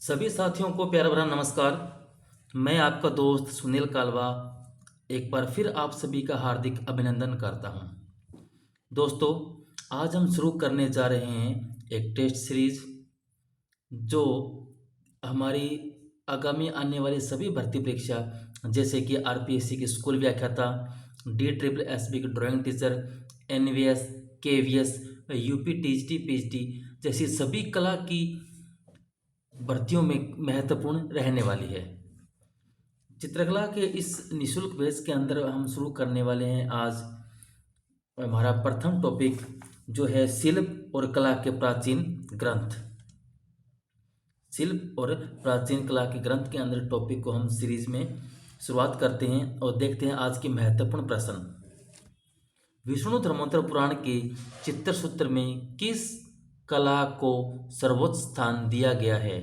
सभी साथियों को प्यार भरा नमस्कार। मैं आपका दोस्त सुनील कालवा एक बार फिर आप सभी का हार्दिक अभिनंदन करता हूं। दोस्तों, आज हम शुरू करने जा रहे हैं एक टेस्ट सीरीज जो हमारी आगामी आने वाली सभी भर्ती परीक्षा जैसे कि आरपीएससी की स्कूल व्याख्याता, डी ट्रिपल एसबी की drawing teacher, NVS, KVS, UP TGT PhD जैसी सभी कला की भर्तियों में महत्वपूर्ण रहने वाली है। चित्रकला के इस निशुल्क बैच के अंदर हम शुरू करने वाले हैं आज हमारा प्रथम टॉपिक जो है शिल्प और कला के प्राचीन ग्रंथ। शिल्प और प्राचीन कला के ग्रंथ के अंदर टॉपिक को हम सीरीज में शुरुआत करते हैं और देखते हैं आज के महत्वपूर्ण प्रश्न। विष्णु धर्मोत्तर पुराण के चित्र सूत्र में किस कला को सर्वोच्च स्थान दिया गया है?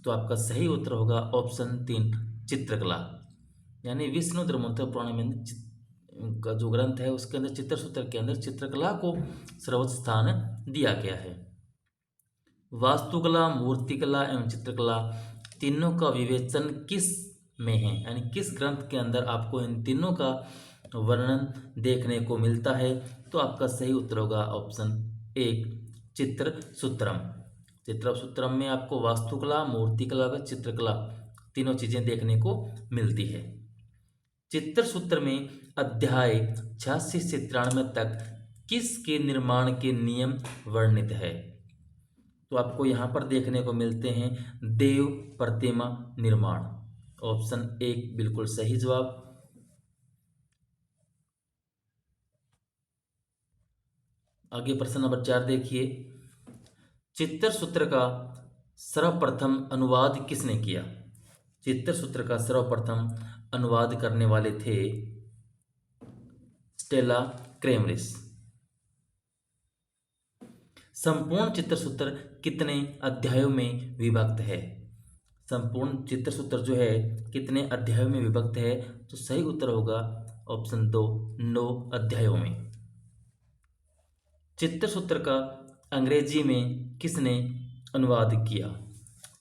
तो आपका सही उत्तर होगा ऑप्शन 3 चित्रकला। यानी विष्णु धर्मोत्तर पुराण में का जो ग्रंथ है उसके अंदर चित्र सूत्र के अंदर चित्रकला को सर्वोच्च स्थान दिया गया है। वास्तुकला, मूर्तिकला एवं चित्रकला तीनों का विवेचन किस में है? यानी किस ग्रंथ के अंदर आपको इन तीनों का वर्णन देखने को मिलता है? तो आपका सही उत्तर होगा ऑप्शन 1 चित्र सूत्रम। चित्र सूत्रम में आपको वास्तुकला, मूर्तिकला व चित्रकला तीनों चीजें देखने को मिलती है। चित्र सूत्र में अध्याय 86 से 93 तक किसके निर्माण के नियम वर्णित है? तो आपको यहाँ पर देखने को मिलते हैं देव प्रतिमा निर्माण। ऑप्शन 1 बिल्कुल सही जवाब। आगे प्रश्न नंबर 4 देखिए। चित्र सूत्र का सर्वप्रथम अनुवाद किसने किया? चित्र सूत्र का सर्वप्रथम अनुवाद करने वाले थे स्टेला क्रेमरिस। संपूर्ण चित्र सूत्र कितने अध्यायों में विभक्त है? संपूर्ण चित्र सूत्र जो है कितने अध्यायों में विभक्त है? तो सही उत्तर होगा ऑप्शन 2 9 अध्यायों में। चित्र सूत्र का अंग्रेजी में किसने अनुवाद किया?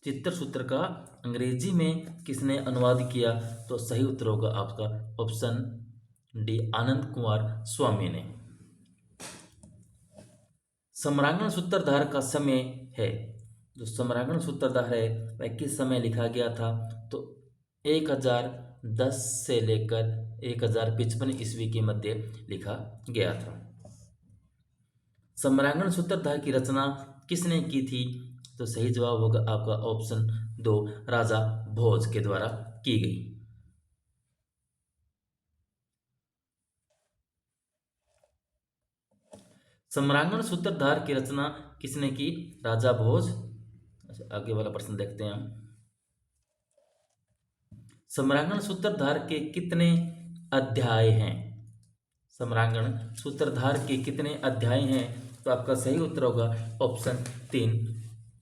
चित्र सूत्र का अंग्रेजी में किसने अनुवाद किया? तो सही उत्तर होगा आपका ऑप्शन डी आनंद कुमार स्वामी ने। सम्रांगण सूत्रधार का समय है, जो सम्रांगण सूत्रधार है वह किस समय लिखा गया था? तो 1010 से लेकर 1055 ईस्वी के मध्य लिखा गया था। सम्रांगण सूत्रधार की रचना किसने की थी? तो सही जवाब होगा आपका ऑप्शन 2 राजा भोज के द्वारा की गई। सम्रांगण सूत्रधार की रचना किसने की? राजा भोज। अच्छा, आगे वाला प्रश्न देखते हैं हम। सम्रांगण सूत्रधार के कितने अध्याय हैं? सम्रांगण सूत्रधार के कितने अध्याय हैं? तो आपका सही उत्तर होगा ऑप्शन 3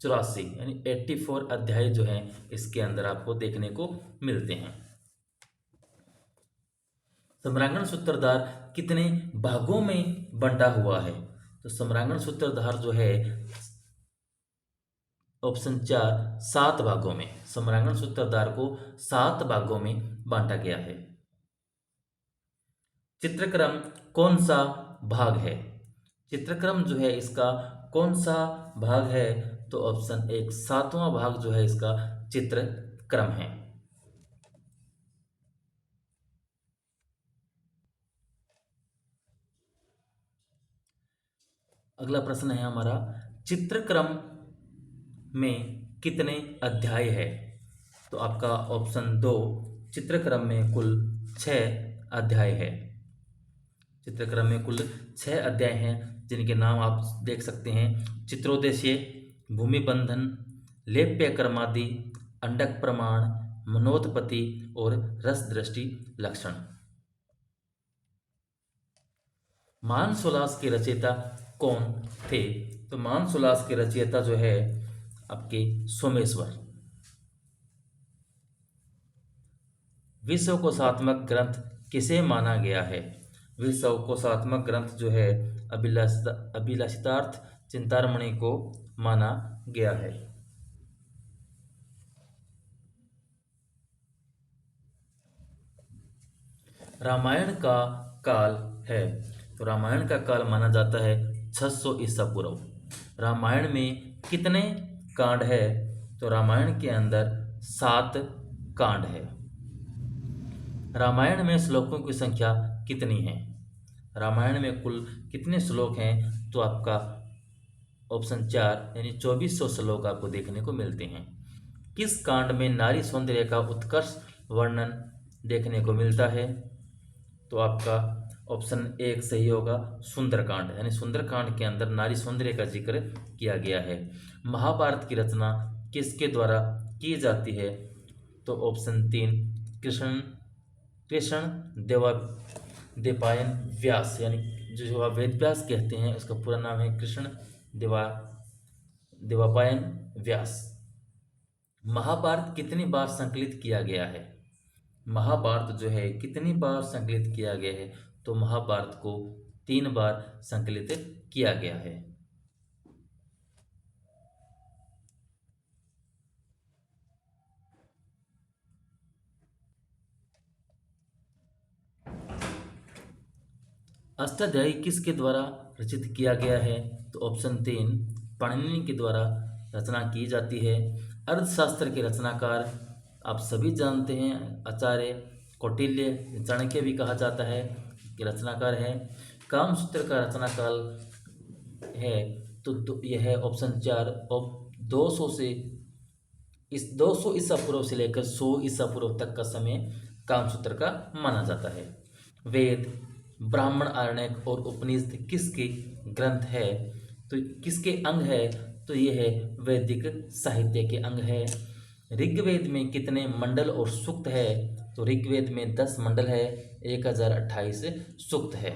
84, यानी 84 अध्याय जो हैं इसके अंदर आपको देखने को मिलते हैं। सम्रांगण सूत्रधार कितने भागों में बंटा हुआ है? तो सम्रांगण सूत्रधार जो है ऑप्शन 4 7 भागों में, सम्रांगण सूत्रधार को 7 भागों में बांटा गया है। चित्रक्रम कौन सा भाग है? चित्रक्रम जो है इसका कौन सा भाग है? तो ऑप्शन 1 7वां भाग जो है इसका चित्रक्रम है। अगला प्रश्न है हमारा, चित्रक्रम में कितने अध्याय है? तो आपका ऑप्शन 2 चित्रक्रम में कुल 6 अध्याय है। चित्रक्रम में कुल 6 अध्याय हैं जिनके नाम आप देख सकते हैं। चित्रोद्देश्य, भूमि बंधन, लेप्य कर्मादि, अंडक प्रमाण, मनोत्पत्ति और रस दृष्टि लक्षण। मानसोलास के रचयिता कौन थे? तो मानसोलास के रचयिता जो है आपके सोमेश्वर। विश्वकोशात्मक ग्रंथ किसे माना गया है? विश्वकोशात्मक ग्रंथ जो है अभिलाषितार्थ चिंतामणि को माना गया है। रामायण का काल है? तो रामायण का काल माना जाता है 600 ईसा पूर्व। रामायण में कितने कांड है? तो रामायण के अंदर 7 कांड है। रामायण में श्लोकों की संख्या कितनी है? रामायण में कुल कितने श्लोक हैं? तो आपका ऑप्शन 4 यानी 2400 श्लोक आपको देखने को मिलते हैं। किस कांड में नारी सौंदर्य का उत्कर्ष वर्णन देखने को मिलता है? तो आपका ऑप्शन 1 सही होगा, सुंदरकांड। यानी सुंदरकांड के अंदर नारी सौंदर्य का जिक्र किया गया है। महाभारत की रचना किसके द्वारा की जाती है? तो ऑप्शन 3 कृष्ण कृष्ण देवापायन व्यास, यानी जो आप वेद व्यास कहते हैं उसका पूरा नाम है कृष्ण देवापायन व्यास। महाभारत कितनी बार संकलित किया गया है? महाभारत जो है कितनी बार संकलित किया गया है? तो महाभारत को 3 बार संकलित किया गया है। अष्टाध्यायी किसके द्वारा रचित किया गया है? तो ऑप्शन 3 पाणिनि के द्वारा रचना की जाती है। अर्थशास्त्र के रचनाकार आप सभी जानते हैं, आचार्य कौटिल्य, चाणक्य भी कहा जाता है कि रचनाकार है। कामसूत्र का रचनाकाल है तो यह है ऑप्शन 4 और 200 ईसा पूर्व से लेकर 100 ईसा पूर्व तक का समय कामसूत्र का माना जाता है। वेद, ब्राह्मण, आरण्यक और उपनिषद किसके ग्रंथ है? तो किसके अंग है? तो ये है वैदिक साहित्य के अंग है। ऋग्वेद में कितने मंडल और सूक्त है? तो ऋग्वेद में 10 मंडल है, 1028 सूक्त है।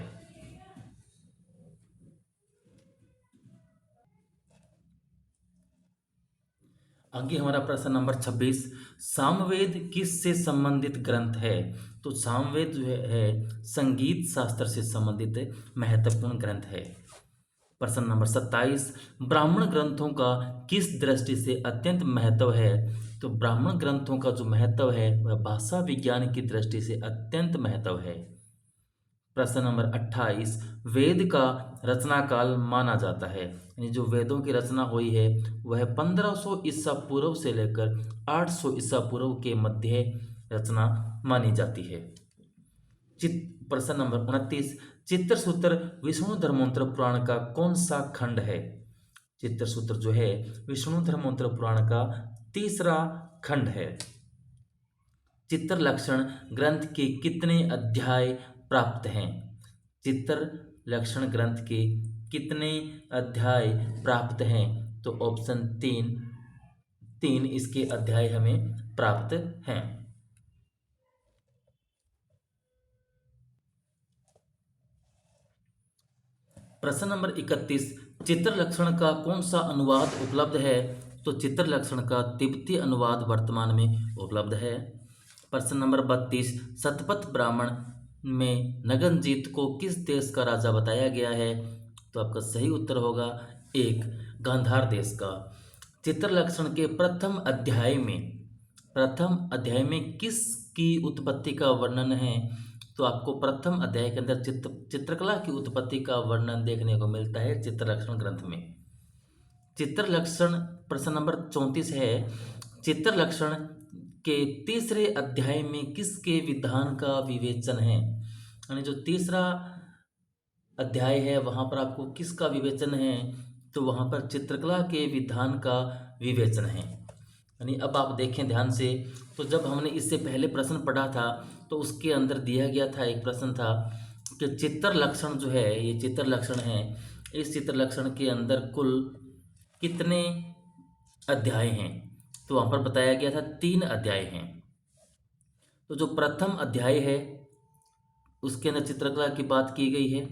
आगे हमारा प्रश्न नंबर 26, सामवेद किस से संबंधित ग्रंथ है? तो सामवेद जो है संगीत शास्त्र से संबंधित महत्वपूर्ण ग्रंथ है। प्रश्न नंबर 27, ब्राह्मण ग्रंथों का किस दृष्टि से अत्यंत महत्व है? तो ब्राह्मण ग्रंथों का जो महत्व है वह भाषा विज्ञान की दृष्टि से अत्यंत महत्व है। प्रश्न नंबर 28, वेद का रचना काल माना जाता है, यानी जो वेदों की रचना हुई है वह 1500 ईसा पूर्व से लेकर 800 ईसा पूर्व के मध्य रचना मानी जाती है। प्रश्न नंबर 29, चित्रसूत्र विष्णु धर्मोत्तर पुराण का कौन सा खंड है? चित्रसूत्र जो है विष्णु धर्मोत्तर पुराण का 3रा खंड है। चित्र लक्षण ग्रंथ के कितने अध्याय प्राप्त हैं? चित्र लक्षण ग्रंथ के कितने अध्याय प्राप्त हैं? तो ऑप्शन 3 इसके अध्याय हमें प्राप्त हैं। प्रश्न नंबर 31, चित्र लक्षण का कौन सा अनुवाद उपलब्ध है? तो चित्र लक्षण का तिब्बती अनुवाद वर्तमान में उपलब्ध है। प्रश्न नंबर 32, शतपथ ब्राह्मण में नगनजीत को किस देश का राजा बताया गया है? तो आपका सही उत्तर होगा 1 गांधार देश का। चित्र लक्षण के प्रथम अध्याय में किसकी उत्पत्ति का वर्णन है? तो आपको प्रथम अध्याय के अंदर चित्रकला की उत्पत्ति का वर्णन देखने को मिलता है चित्रलक्षण ग्रंथ में। चित्रलक्षण प्रश्न नंबर 34 है, चित्रलक्षण के 3रे अध्याय में किसके विधान का विवेचन है? यानी जो 3रा अध्याय है वहाँ पर आपको किसका विवेचन है? तो वहाँ पर चित्रकला के विधान का विवेचन है। यानी अब आप देखें ध्यान से, तो जब हमने इससे पहले प्रश्न पढ़ा था तो उसके अंदर दिया गया था, एक प्रश्न था कि चित्र लक्षण जो है, ये चित्र लक्षण है, इस चित्र लक्षण के अंदर कुल कितने अध्याय हैं? तो वहाँ पर बताया गया था 3 अध्याय हैं। तो जो प्रथम अध्याय है उसके अंदर चित्रकला की बात की गई है।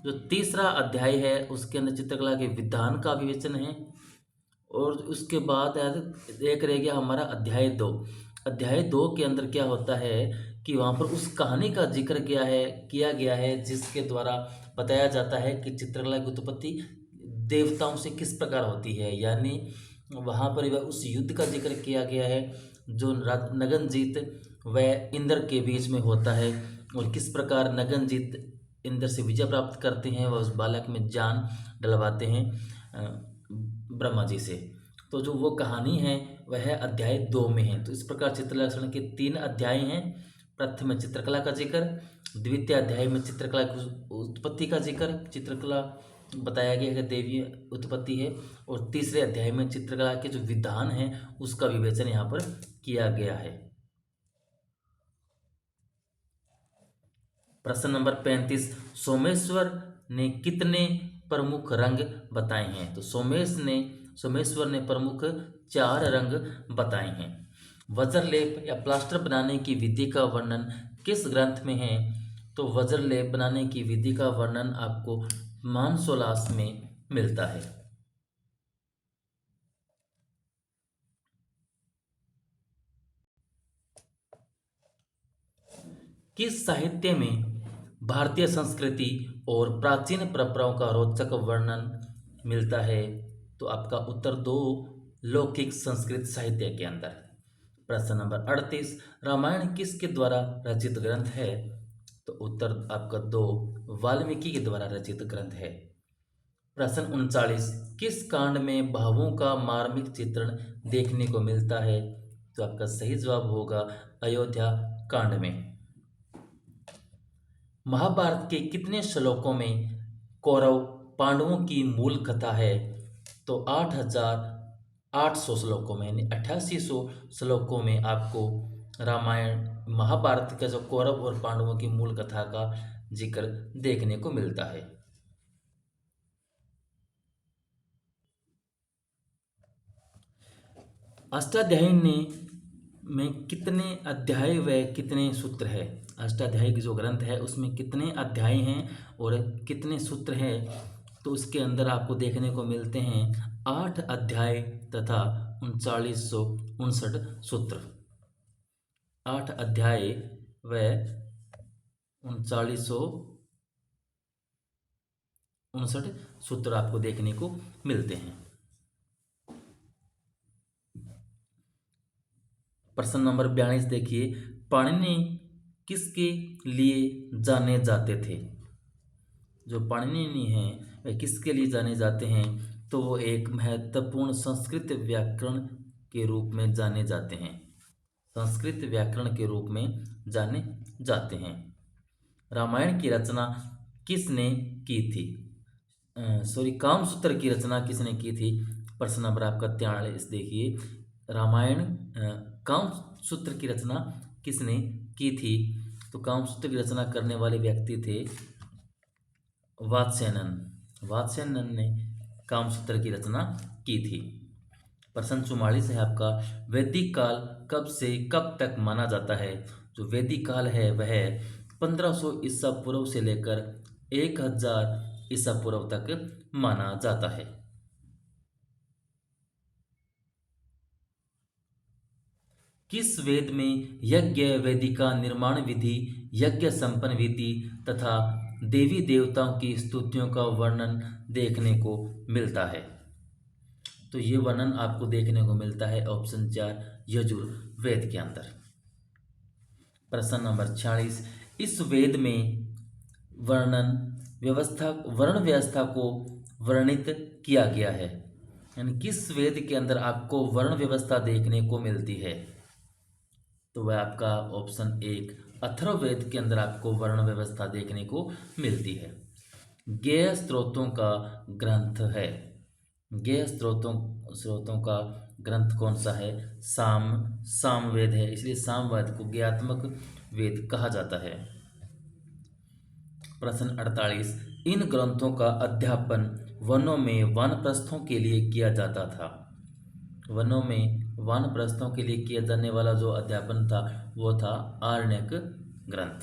जो 3रा अध्याय है उसके अंदर चित्रकला के विधान का विवेचन है। और उसके बाद एक रह गया हमारा अध्याय 2। अध्याय 2 के अंदर क्या होता है कि वहाँ पर उस कहानी का जिक्र किया गया है जिसके द्वारा बताया जाता है कि चित्रकला की उत्पत्ति देवताओं से किस प्रकार होती है। यानी वहाँ पर वह उस युद्ध का जिक्र किया गया है जो नगनजीत व इंद्र के बीच में होता है। और किस प्रकार नगनजीत इंद्र से विजय प्राप्त करते हैं, वह उस बालक में जान डलवाते हैं ब्रह्मा जी से। तो जो वो कहानी है वह है अध्याय 2 में है। तो इस प्रकार चित्रलक्षण के 3 अध्याय हैं। प्रथम में चित्रकला का जिक्र, द्वितीय अध्याय में चित्रकला की उत्पत्ति का जिक्र, चित्रकला बताया गया है कि देवी उत्पत्ति है, और तीसरे अध्याय में चित्रकला के जो विधान है उसका विवेचन यहाँ पर किया गया है। प्रश्न नंबर 35, सोमेश्वर ने कितने प्रमुख रंग बताए हैं? तो सोमेश्वर ने प्रमुख 4 रंग बताए हैं। वज्रलेप या प्लास्टर बनाने की विधि का वर्णन किस ग्रंथ में है? तो वज्रलेप बनाने की विधि का वर्णन आपको मानसोलास में मिलता है। किस साहित्य में भारतीय संस्कृति और प्राचीन परंपराओं का रोचक वर्णन मिलता है? तो आपका उत्तर 2 लौकिक संस्कृत साहित्य के अंदर। प्रश्न नंबर 38, रामायण किसके द्वारा रचित ग्रंथ है? तो उत्तर आपका 2 वाल्मीकि के द्वारा रचित ग्रंथ है। प्रश्न 39, किस कांड में भावों का मार्मिक चित्रण देखने को मिलता है? तो आपका सही जवाब होगा अयोध्या कांड में। महाभारत के कितने श्लोकों में कौरव पांडवों की मूल कथा है? तो 8800 श्लोकों में, यानी 8800 श्लोकों में आपको रामायण महाभारत के जो कौरव और पांडवों की मूल कथा का जिक्र देखने को मिलता है। अष्टाध्यायी में कितने अध्याय व कितने सूत्र है? अष्टाध्यायी की जो ग्रंथ है उसमें कितने अध्याय हैं और कितने सूत्र हैं? तो उसके अंदर आपको देखने को मिलते हैं 8 अध्याय तथा 3959 सूत्र। 8 अध्याय व 3959 सूत्र आपको देखने को मिलते हैं। प्रश्न नंबर 42 देखिए, पाणिनि किसके लिए जाने जाते थे? जो पाणिनि हैं वे किसके लिए जाने जाते हैं? तो वो एक महत्वपूर्ण संस्कृत व्याकरण के रूप में जाने जाते हैं। संस्कृत व्याकरण के रूप में जाने जाते हैं। रामायण की रचना किसने की थी? कामसूत्र की रचना किसने की थी? प्रश्न नंबर आपका 43 देखिए, रामायण कामसूत्र की रचना किसने की थी? तो कामसूत्र की रचना करने वाले व्यक्ति थे वात्स्ययन ने कामसूत्र की रचना की थी। प्रश्न 44 है आपका, वैदिक काल कब से कब तक माना जाता है? जो वैदिक काल है वह 1500 ईसा पूर्व से लेकर 1000 ईसा पूर्व तक माना जाता है। किस वेद में यज्ञ वेदिका निर्माण विधि, यज्ञ संपन्न विधि तथा देवी देवताओं की स्तुतियों का वर्णन देखने को मिलता है? तो ये वर्णन आपको देखने को मिलता है ऑप्शन 4 यजुर्वेद के अंदर। प्रश्न नंबर 46, इस वेद में वर्ण व्यवस्था को वर्णित किया गया है, यानी किस वेद के अंदर आपको वर्ण व्यवस्था देखने को मिलती है? तो वह आपका ऑप्शन 1 अथर्ववेद के अंदर आपको वर्ण व्यवस्था देखने को मिलती है। गेय स्त्रोतों का ग्रंथ है। गेय स्त्रोतों का ग्रंथ कौन सा है? सामवेद है, इसलिए सामवेद को गेयात्मक वेद कहा जाता है। प्रश्न 48, इन ग्रंथों का अध्यापन वनों में वानप्रस्थों के लिए किया जाता था। वनों में वानप्रस्थों के लिए किया जाने वाला जो अध्यापन था वो था आरण्यक ग्रंथ।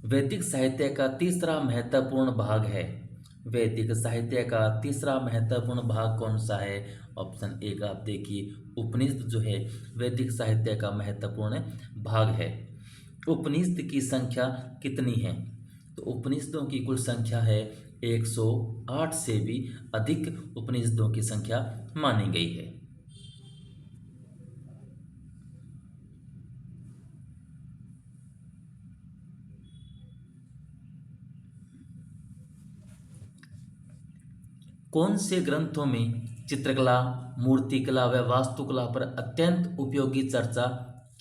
वैदिक साहित्य का तीसरा महत्वपूर्ण भाग है। वैदिक साहित्य का तीसरा महत्वपूर्ण भाग कौन सा है? ऑप्शन 1 आप देखिए, उपनिषद जो है वैदिक साहित्य का महत्वपूर्ण भाग है। उपनिषद की संख्या कितनी है? तो उपनिषदों की कुल संख्या है 108 से भी अधिक उपनिषदों की संख्या मानी गई है। कौन से ग्रंथों में चित्रकला, मूर्तिकला व वास्तुकला पर अत्यंत उपयोगी चर्चा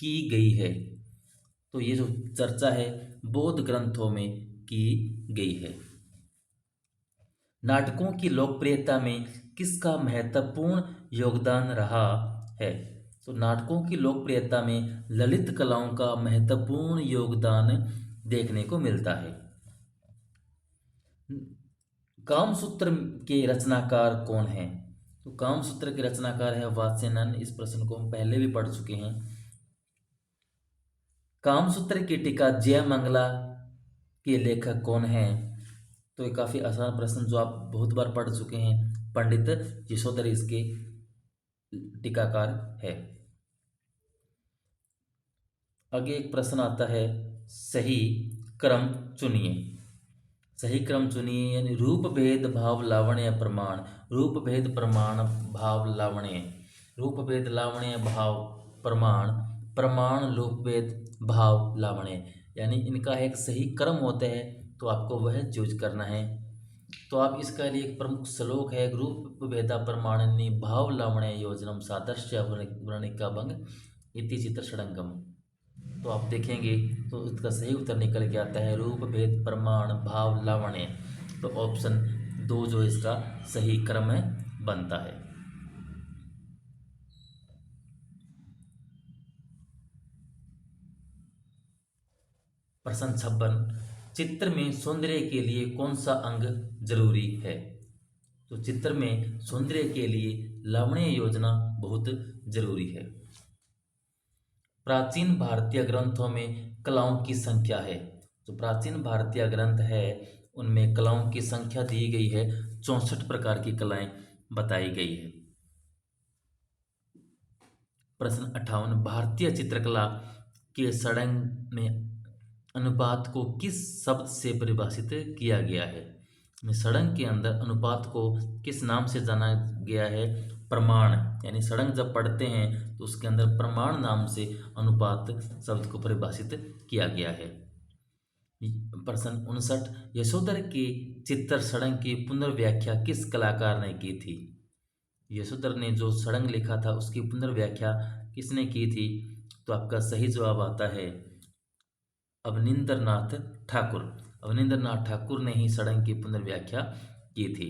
की गई है? तो ये जो चर्चा है बौद्ध ग्रंथों में की गई है। नाटकों की लोकप्रियता में किसका महत्वपूर्ण योगदान रहा है? तो नाटकों की लोकप्रियता में ललित कलाओं का महत्वपूर्ण योगदान देखने को मिलता है। कामसूत्र के रचनाकार कौन है? तो कामसूत्र के रचनाकार है वात्स्यनन। इस प्रश्न को हम पहले भी पढ़ चुके हैं। कामसूत्र की टीका जयमंगला के लेखक कौन है? तो ये काफ़ी आसान प्रश्न जो आप बहुत बार पढ़ चुके हैं। पंडित यशोधर इसके टीकाकार है। आगे एक प्रश्न आता है, सही क्रम चुनिए। सही क्रम चुनिए यानी रूप भेद भाव लावण्य प्रमाण। रूप भेद प्रमाण भाव लावण्य। रूप भेद लावण्य भाव प्रमाण। प्रमाण रूप भेद भाव लावण्य, यानी इनका एक सही क्रम होता है तो आपको वह चूज करना है। तो आप इसका लिए एक प्रमुख श्लोक है, रूप भेदा प्रमाणनि भाव लावण्य योजनम सादृश्य वर्णिका भंग इति चित्र षडंगम। तो आप देखेंगे तो इसका सही उत्तर निकल के आता है रूप भेद प्रमाण भाव लावण्य। तो ऑप्शन 2 जो इसका सही क्रम है बनता है। प्रश्न 56, चित्र में सौंदर्य के लिए कौन सा अंग जरूरी है? तो चित्र में सौंदर्य के लिए लावण्य योजना बहुत जरूरी है। प्राचीन भारतीय ग्रंथों में कलाओं की संख्या है। जो प्राचीन भारतीय ग्रंथ है उनमें कलाओं की संख्या दी गई है, 64 प्रकार की कलाएं बताई गई है। प्रश्न 58, भारतीय चित्रकला के षडंग में अनुपात को किस शब्द से परिभाषित किया गया है? षडंग के अंदर अनुपात को किस नाम से जाना गया है? प्रमाण, यानी षडंग जब पढ़ते हैं तो उसके अंदर प्रमाण नाम से अनुपात शब्द को परिभाषित किया गया है। प्रश्न 59, यशोधर के चित्र षडंग की पुनर्व्याख्या किस कलाकार ने की थी? यशोधर ने जो षडंग लिखा था उसकी पुनर्व्याख्या किसने की थी? तो आपका सही जवाब आता है अवनींद्रनाथ ठाकुर। अवनींद्रनाथ ठाकुर ने ही षडंग की पुनर्व्याख्या की थी।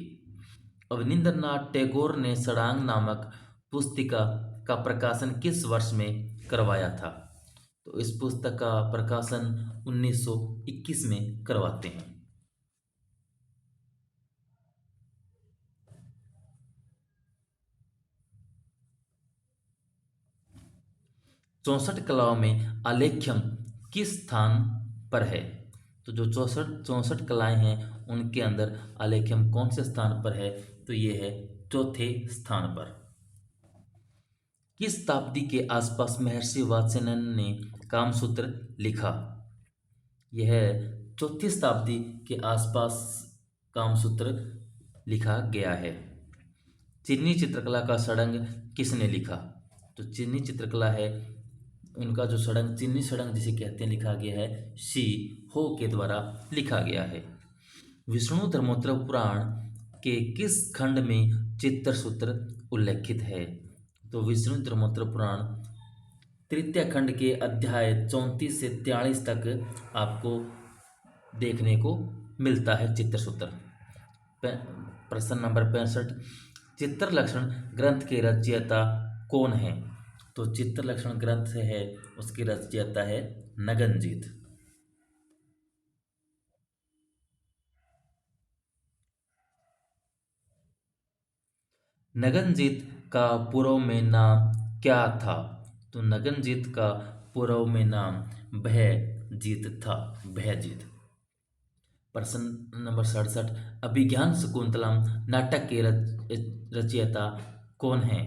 अवनींद्रनाथ टैगोर ने षडांग नामक पुस्तिका का प्रकाशन किस वर्ष में करवाया था? तो इस पुस्तक का प्रकाशन 1921 में करवाते हैं। चौसठ कलाओं में आलेख्यम किस स्थान पर है? तो जो चौसठ कलाएं हैं उनके अंदर आलेख्यम कौन से स्थान पर है? तो ये है चौथे स्थान पर। किस शताब्दी के आसपास महर्षि वात्स्यनन ने कामसूत्र लिखा? यह चौथी शताब्दी के आसपास कामसूत्र लिखा गया है। चीनी चित्रकला का षडंग किसने लिखा? तो चीनी चित्रकला है उनका जो षडंग, चीनी षडंग जिसे कहते हैं, लिखा गया है शी हो के द्वारा लिखा गया है। विष्णु धर्मोत्तर पुराण के किस खंड में चित्रसूत्र उल्लेखित है? तो विष्णु धर्मोत्तर पुराण तृतीय खंड के अध्याय 34 से 43 तक आपको देखने को मिलता है चित्रसूत्र। प्रश्न नंबर 65, चित्रलक्षण ग्रंथ के रचयिता कौन है? तो चित्रलक्षण ग्रंथ है उसकी रचयिता है नगनजीत। नगनजीत का पूर्व में नाम क्या था? तो नगनजीत का पूर्व में नाम भयजीत था, भयजीत। प्रश्न नंबर 67, अभिज्ञान शकुंतलम नाटक के रचयिता कौन है?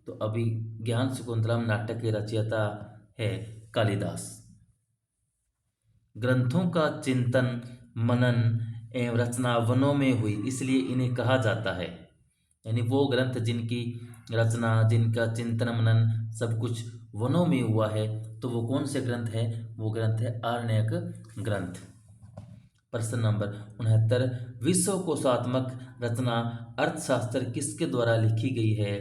तो अभिज्ञान शकुंतलम नाटक के रचयिता है कालिदास। ग्रंथों का चिंतन मनन एवं रचना वनों में हुई इसलिए इन्हें कहा जाता है, यानी वो ग्रंथ जिनकी रचना, जिनका चिंतन मनन सब कुछ वनों में हुआ है, तो वो कौन से ग्रंथ है? वो ग्रंथ है आरण्यक ग्रंथ। प्रश्न नंबर 69, विश्वकोशात्मक रचना अर्थशास्त्र किसके द्वारा लिखी गई है?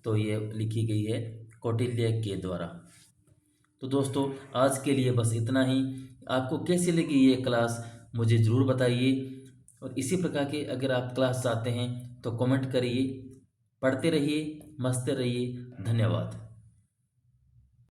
तो ये लिखी गई है कौटिल्य के द्वारा। तो दोस्तों आज के लिए बस इतना ही। आपको कैसी लगी ये क्लास मुझे ज़रूर बताइए, और इसी प्रकार के अगर आप क्लास चाहते हैं तो कमेंट करिए। पढ़ते रहिए, मस्त रहिए। धन्यवाद।